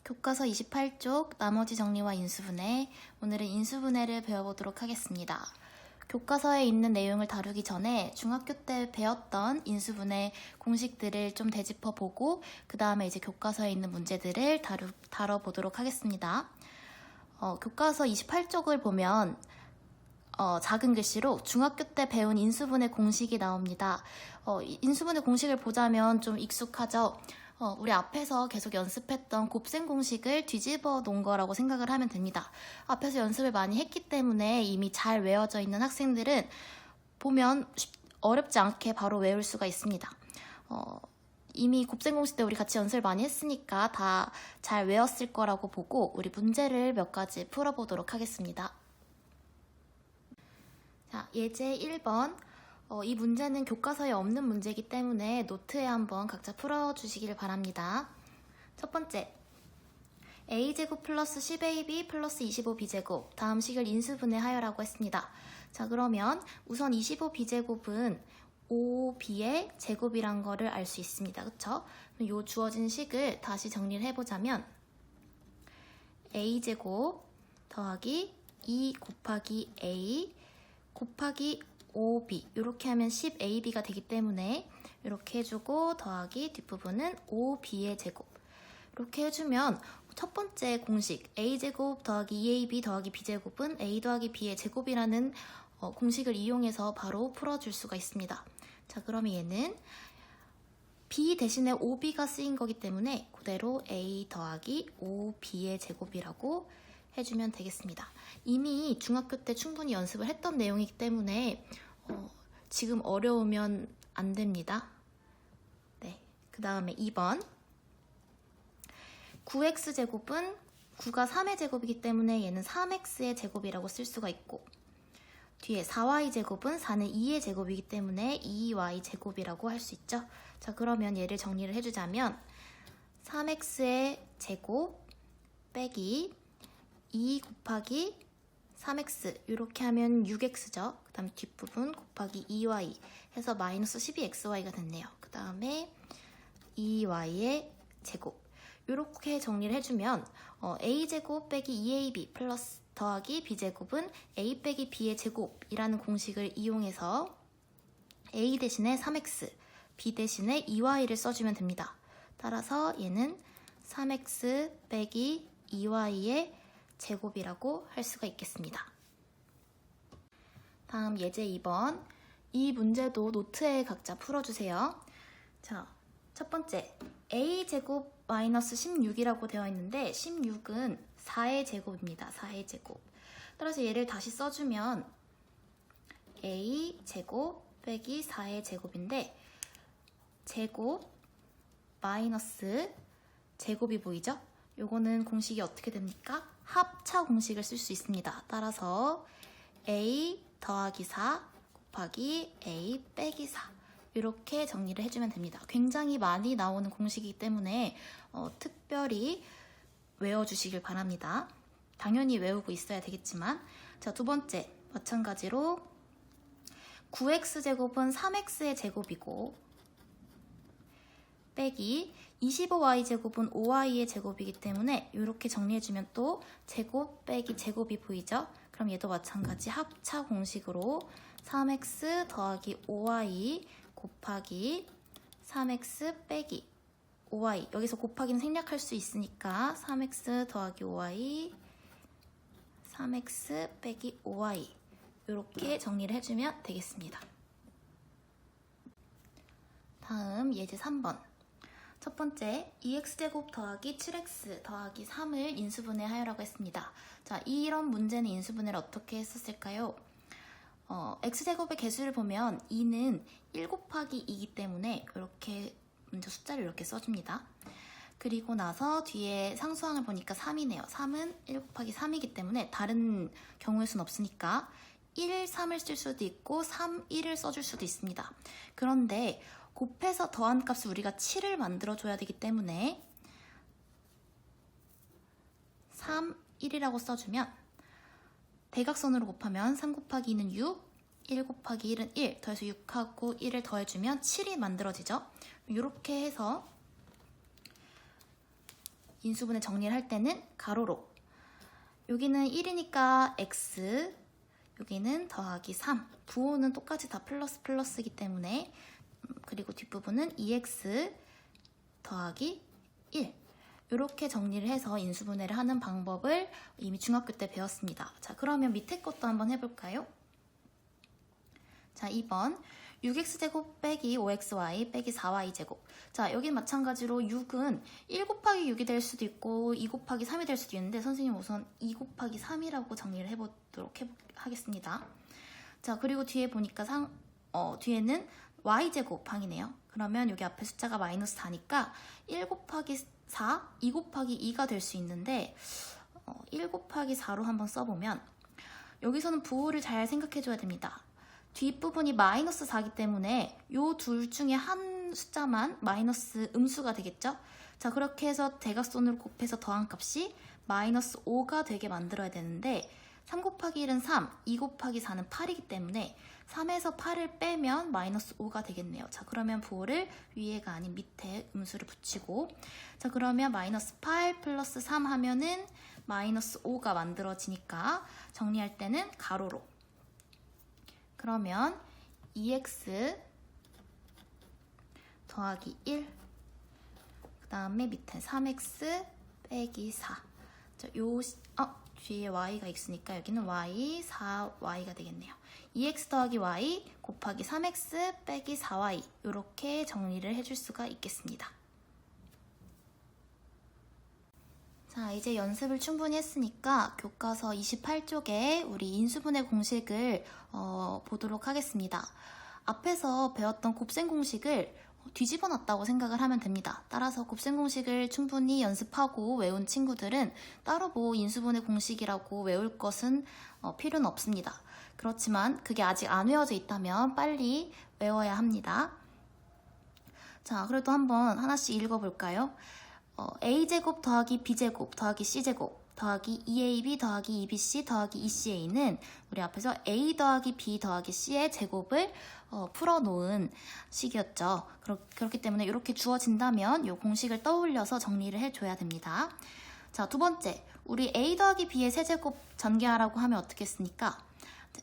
교과서 28쪽 나머지 정리와 인수분해. 오늘은 인수분해를 배워보도록 하겠습니다. 교과서에 있는 내용을 다루기 전에 중학교 때 배웠던 인수분해 공식들을 좀 되짚어보고 그 다음에 이제 교과서에 있는 문제들을 다뤄보도록 하겠습니다. 교과서 28쪽을 보면 작은 글씨로 중학교 때 배운 인수분해 공식이 나옵니다. 인수분해 공식을 보자면 좀 익숙하죠? 우리 앞에서 계속 연습했던 곱셈 공식을 뒤집어 놓은 거라고 생각을 하면 됩니다. 앞에서 연습을 많이 했기 때문에 이미 잘 외워져 있는 학생들은 보면 어렵지 않게 바로 외울 수가 있습니다. 이미 곱셈 공식 때 우리 같이 연습을 많이 했으니까 다 잘 외웠을 거라고 보고 우리 문제를 몇 가지 풀어보도록 하겠습니다. 자, 예제 1번. 이 문제는 교과서에 없는 문제이기 때문에 노트에 한번 각자 풀어주시길 바랍니다. 첫 번째, a제곱 플러스 10ab 플러스 25b제곱 다음 식을 인수분해하여라고 했습니다. 자, 그러면 우선 25b제곱은 5b의 제곱이란 거를 알 수 있습니다. 그쵸? 이 주어진 식을 다시 정리를 해보자면 a제곱 더하기 2 곱하기 a 곱하기 5b 이렇게 하면 10ab가 되기 때문에 이렇게 해주고 더하기 뒷부분은 5b의 제곱 이렇게 해주면 첫 번째 공식 a제곱 더하기 2ab 더하기 b제곱은 a 더하기 b의 제곱이라는 공식을 이용해서 바로 풀어줄 수가 있습니다. 자, 그러면 얘는 b 대신에 5b가 쓰인 거기 때문에 그대로 a 더하기 5b의 제곱이라고 해주면 되겠습니다. 이미 중학교 때 충분히 연습을 했던 내용이기 때문에 지금 어려우면 안 됩니다. 네, 그 다음에 2번 9x제곱은 9가 3의 제곱이기 때문에 얘는 3x의 제곱이라고 쓸 수가 있고 뒤에 4y제곱은 4는 2의 제곱이기 때문에 2y제곱이라고 할 수 있죠. 자, 그러면 얘를 정리를 해주자면 3x의 제곱 빼기 2 곱하기 3x 이렇게 하면 6x죠. 그 다음에 뒷부분 곱하기 2y 해서 마이너스 12xy가 됐네요. 그 다음에 2y의 제곱 이렇게 정리를 해주면 a제곱 빼기 2ab 플러스 더하기 b제곱은 a 빼기 b의 제곱이라는 공식을 이용해서 a 대신에 3x, b 대신에 2y를 써주면 됩니다. 따라서 얘는 3x 빼기 2y의 제곱이라고 할 수가 있겠습니다. 다음 예제 2번. 이 문제도 노트에 각자 풀어주세요. 자, 첫 번째 a제곱 마이너스 16이라고 되어 있는데 16은 4의 제곱입니다. 4의 제곱. 따라서 얘를 다시 써주면 a제곱 빼기 4의 제곱인데 제곱 마이너스 제곱이 보이죠? 요거는 공식이 어떻게 됩니까? 합차 공식을 쓸 수 있습니다. 따라서 a 더하기 4 곱하기 a 빼기 4 이렇게 정리를 해주면 됩니다. 굉장히 많이 나오는 공식이기 때문에 특별히 외워주시길 바랍니다. 당연히 외우고 있어야 되겠지만 자, 두 번째 마찬가지로 9x제곱은 3x의 제곱이고 빼기 25y제곱은 5y의 제곱이기 때문에 이렇게 정리해주면 또 제곱 빼기 제곱이 보이죠? 그럼 얘도 마찬가지 합차 공식으로 3x 더하기 5y 곱하기 3x 빼기 5y 여기서 곱하기는 생략할 수 있으니까 3x 더하기 5y 3x 빼기 5y 이렇게 정리를 해주면 되겠습니다. 다음 예제 3번. 첫 번째 2x제곱 더하기 7x 더하기 3을 인수분해하여라고 했습니다. 자, 이런 문제는 인수분해를 어떻게 했었을까요? x제곱의 개수를 보면 2는 1 곱하기 2이기 때문에 이렇게 먼저 숫자를 이렇게 써줍니다. 그리고 나서 뒤에 상수항을 보니까 3이네요. 3은 1 곱하기 3이기 때문에 다른 경우의 수는 없으니까 1, 3을 쓸 수도 있고 3, 1을 써줄 수도 있습니다. 그런데 곱해서 더한 값을 우리가 7을 만들어줘야 되기 때문에 3, 1이라고 써주면 대각선으로 곱하면 3 곱하기 2는 6, 1 곱하기 1은 1, 더해서 6하고 1을 더해주면 7이 만들어지죠. 이렇게 해서 인수분해 정리를 할 때는 가로로. 여기는 1이니까 x, 여기는 더하기 3. 부호는 똑같이 다 플러스이기 때문에 그리고 뒷부분은 2x 더하기 1. 이렇게 정리를 해서 인수분해를 하는 방법을 이미 중학교 때 배웠습니다. 자, 그러면 밑에 것도 한번 해볼까요? 자, 2번 6x제곱 빼기 5xy 빼기 4y제곱. 자, 여긴 마찬가지로 6은 1 곱하기 6이 될 수도 있고 2 곱하기 3이 될 수도 있는데 선생님 우선 2 곱하기 3이라고 정리를 해보도록 하겠습니다. 자, 그리고 뒤에 보니까 뒤에는 y제곱 방이네요. 그러면 여기 앞에 숫자가 마이너스 4니까 1 곱하기 4, 2 곱하기 2가 될 수 있는데 1 곱하기 4로 한번 써보면 여기서는 부호를 잘 생각해줘야 됩니다. 뒷부분이 마이너스 4이기 때문에 이 둘 중에 한 숫자만 마이너스 음수가 되겠죠? 자, 그렇게 해서 대각선으로 곱해서 더한 값이 마이너스 5가 되게 만들어야 되는데 3 곱하기 1은 3, 2 곱하기 4는 8이기 때문에 3에서 8을 빼면 마이너스 5가 되겠네요. 자, 그러면 부호를 위에가 아닌 밑에 음수를 붙이고, 자, 그러면 마이너스 8 플러스 3 하면은 마이너스 5가 만들어지니까 정리할 때는 가로로. 그러면 2x 더하기 1, 그 다음에 밑에 3x 빼기 4. 자, 뒤에 y가 x니까 여기는 y, 4y가 되겠네요. 2x 더하기 y 곱하기 3x 빼기 4y 이렇게 정리를 해줄 수가 있겠습니다. 자, 이제 연습을 충분히 했으니까 교과서 28쪽에 우리 인수분해 공식을 보도록 하겠습니다. 앞에서 배웠던 곱셈 공식을 뒤집어 놨다고 생각을 하면 됩니다. 따라서 곱셈 공식을 충분히 연습하고 외운 친구들은 따로 뭐 인수분해 공식이라고 외울 것은 필요는 없습니다. 그렇지만 그게 아직 안 외워져 있다면 빨리 외워야 합니다. 자, 그래도 한번 하나씩 읽어볼까요? a제곱 더하기 b제곱 더하기 c제곱 더하기 2ab 더하기 2bc 더하기 2ca는 우리 앞에서 a 더하기 b 더하기 c의 제곱을 풀어놓은 식이었죠. 그렇기 때문에 이렇게 주어진다면 이 공식을 떠올려서 정리를 해줘야 됩니다. 자, 두 번째, 우리 a 더하기 b의 세제곱 전개하라고 하면 어떻게 했습니까?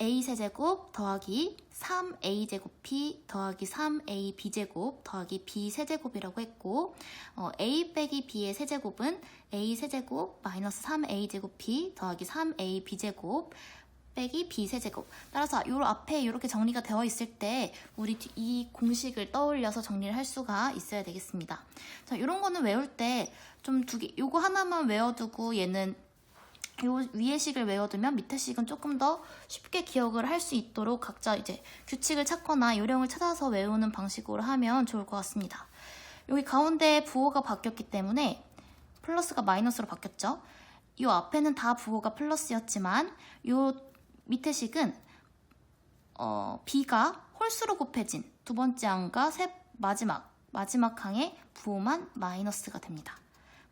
a 세제곱 더하기 3a제곱 b 더하기 3ab제곱 더하기 b 세제곱이라고 했고 a 빼기 b의 세제곱은 a 세제곱 마이너스 3a제곱 b 더하기 3ab제곱 빼기 b 세제곱. 따라서 요 앞에 이렇게 정리가 되어 있을 때 우리 이 공식을 떠올려서 정리를 할 수가 있어야 되겠습니다. 자, 이런 거는 외울 때 좀 요거 하나만 외워두고 얘는 요 위에 식을 외워두면 밑에 식은 조금 더 쉽게 기억을 할 수 있도록 각자 이제 규칙을 찾거나 요령을 찾아서 외우는 방식으로 하면 좋을 것 같습니다. 여기 가운데 부호가 바뀌었기 때문에 플러스가 마이너스로 바뀌었죠. 요 앞에는 다 부호가 플러스였지만 요 밑에 식은 b가 홀수로 곱해진 두 번째 항과 마지막 항의 부호만 마이너스가 됩니다.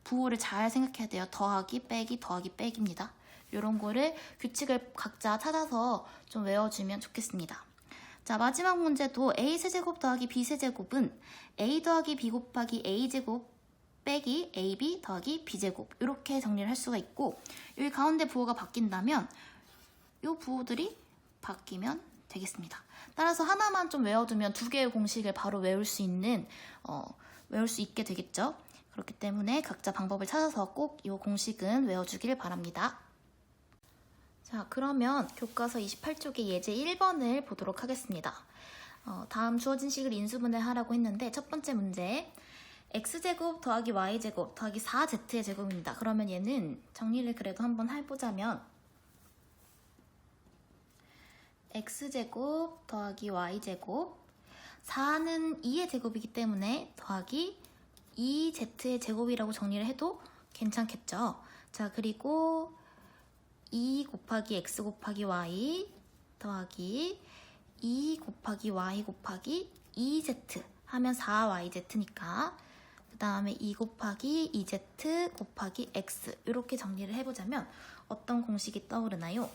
부호를 잘 생각해야 돼요. 더하기, 빼기, 더하기, 빼기입니다. 이런 거를 규칙을 각자 찾아서 좀 외워주면 좋겠습니다. 자, 마지막 문제도 a세제곱 더하기 b세제곱은 a 더하기 b 곱하기 a제곱 빼기 ab 더하기 b제곱 이렇게 정리를 할 수가 있고 여기 가운데 부호가 바뀐다면 이 부호들이 바뀌면 되겠습니다. 따라서 하나만 좀 외워두면 두 개의 공식을 바로 외울 수 있게 되겠죠. 그렇기 때문에 각자 방법을 찾아서 꼭 이 공식은 외워주길 바랍니다. 자, 그러면 교과서 28쪽의 예제 1번을 보도록 하겠습니다. 다음 주어진 식을 인수분해 하라고 했는데 첫 번째 문제 x제곱 더하기 y제곱 더하기 4z의 제곱입니다. 그러면 얘는 정리를 그래도 한번 해보자면 x제곱 더하기 y제곱 4는 2의 제곱이기 때문에 더하기 2z의 제곱이라고 정리를 해도 괜찮겠죠. 자, 그리고 2 곱하기 x 곱하기 y 더하기 2 곱하기 y 곱하기 2z 하면 4yz니까 그 다음에 2 곱하기 2z 곱하기 x 이렇게 정리를 해보자면 어떤 공식이 떠오르나요?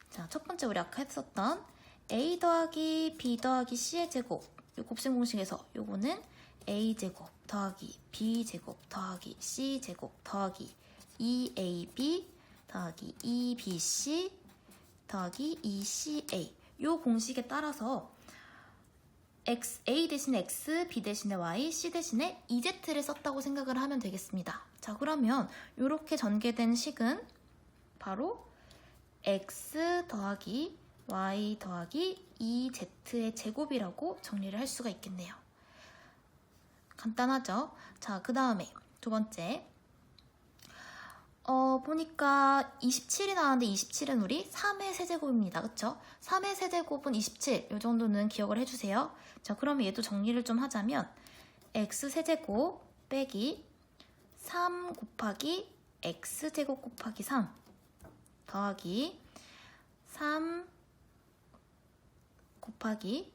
자, 첫 번째 우리 아까 했었던 a 더하기 b 더하기 c의 제곱 이 곱셈 공식에서 요거는 a제곱 더하기 b제곱 더하기 c제곱 더하기 2ab 더하기 2bc 더하기 2ca. 요 공식에 따라서 a 대신에 x, b 대신에 y, c 대신에 ez를 썼다고 생각을 하면 되겠습니다. 자, 그러면 이렇게 전개된 식은 바로 x 더하기 y 더하기 2z의 제곱이라고 정리를 할 수가 있겠네요. 간단하죠? 자, 그 다음에 두 번째. 보니까 27이 나왔는데 27은 우리 3의 세제곱입니다. 그쵸? 3의 세제곱은 27. 이 정도는 기억을 해주세요. 자, 그러면 얘도 정리를 좀 하자면 x 세제곱 빼기 3 곱하기 x제곱 곱하기 3 더하기 3 곱하기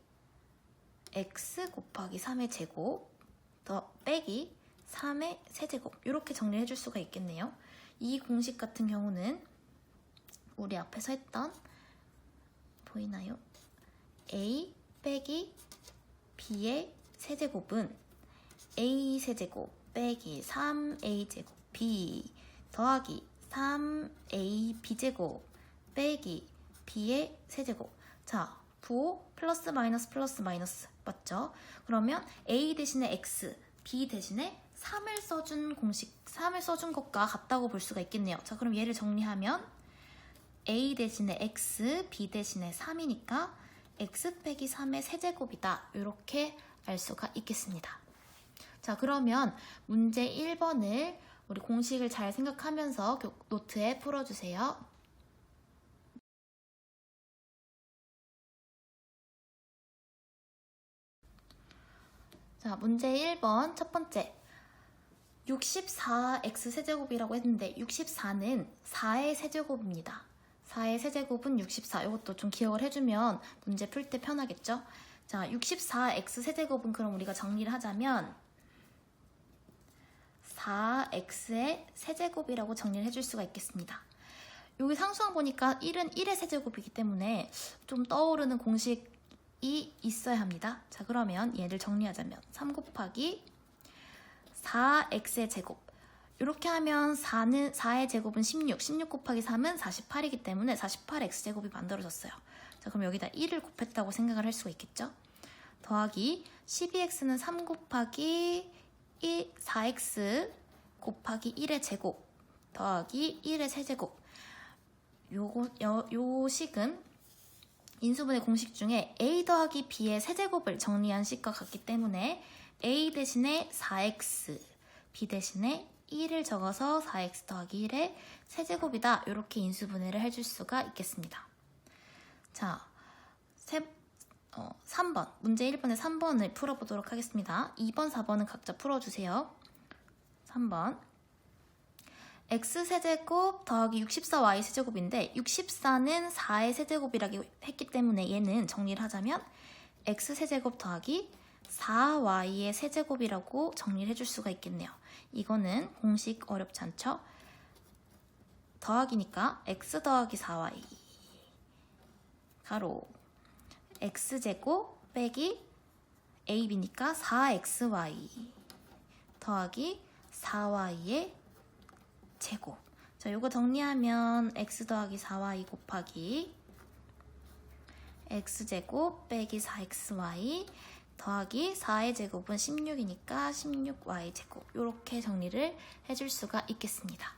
x 곱하기 3의 제곱 더 빼기 3의 세제곱. 이렇게 정리를 해줄 수가 있겠네요. 이 공식 같은 경우는 우리 앞에서 했던 보이나요? a 빼기 b의 세제곱은 a 세제곱 빼기 3a 제곱 b 더하기 3a b제곱 빼기 b의 세제곱. 자, 부호 플러스 마이너스 플러스 마이너스 맞죠? 그러면 a 대신에 x, b 대신에 3을 써준 공식, 3을 써준 것과 같다고 볼 수가 있겠네요. 자, 그럼 얘를 정리하면 a 대신에 x, b 대신에 3이니까 x 빼기 3의 세제곱이다. 이렇게 알 수가 있겠습니다. 자, 그러면 문제 1번을 우리 공식을 잘 생각하면서 노트에 풀어주세요. 자, 문제 1번 첫 번째. 64x 세제곱이라고 했는데 64는 4의 세제곱입니다. 4의 세제곱은 64. 이것도 좀 기억을 해주면 문제 풀 때 편하겠죠? 자, 64x 세제곱은 그럼 우리가 정리를 하자면 4x의 세제곱이라고 정리를 해줄 수가 있겠습니다. 여기 상수항 보니까 1은 1의 세제곱이기 때문에 좀 떠오르는 공식이 있어야 합니다. 자, 그러면 얘를 정리하자면 3 곱하기 4x의 제곱. 이렇게 하면 4의 제곱은 16, 16 곱하기 3은 48이기 때문에 48x제곱이 만들어졌어요. 자, 그럼 여기다 1을 곱했다고 생각을 할 수가 있겠죠? 더하기 12x는 3 곱하기 4x 곱하기 1의 제곱 더하기 1의 세제곱. 요 식은 인수분해 공식 중에 a 더하기 b의 세제곱을 정리한 식과 같기 때문에 a 대신에 4x, b 대신에 1을 적어서 4x 더하기 1의 세제곱이다. 이렇게 인수분해를 해줄 수가 있겠습니다. 자, 3번, 문제 1번에 3번을 풀어보도록 하겠습니다. 2번, 4번은 각자 풀어주세요. 3번, x세제곱 더하기 64y 세제곱인데 64는 4의 세제곱이라고 했기 때문에 얘는 정리를 하자면 x세제곱 더하기 4y의 세제곱이라고 정리를 해줄 수가 있겠네요. 이거는 공식 어렵지 않죠? 더하기니까 x 더하기 4y 가로 x제곱 빼기 ab니까 4xy 더하기 4y의 제곱. 자, 요거 정리하면 x 더하기 4y 곱하기 x제곱 빼기 4xy 더하기 4의 제곱은 16이니까 16y 제곱. 이렇게 정리를 해줄 수가 있겠습니다.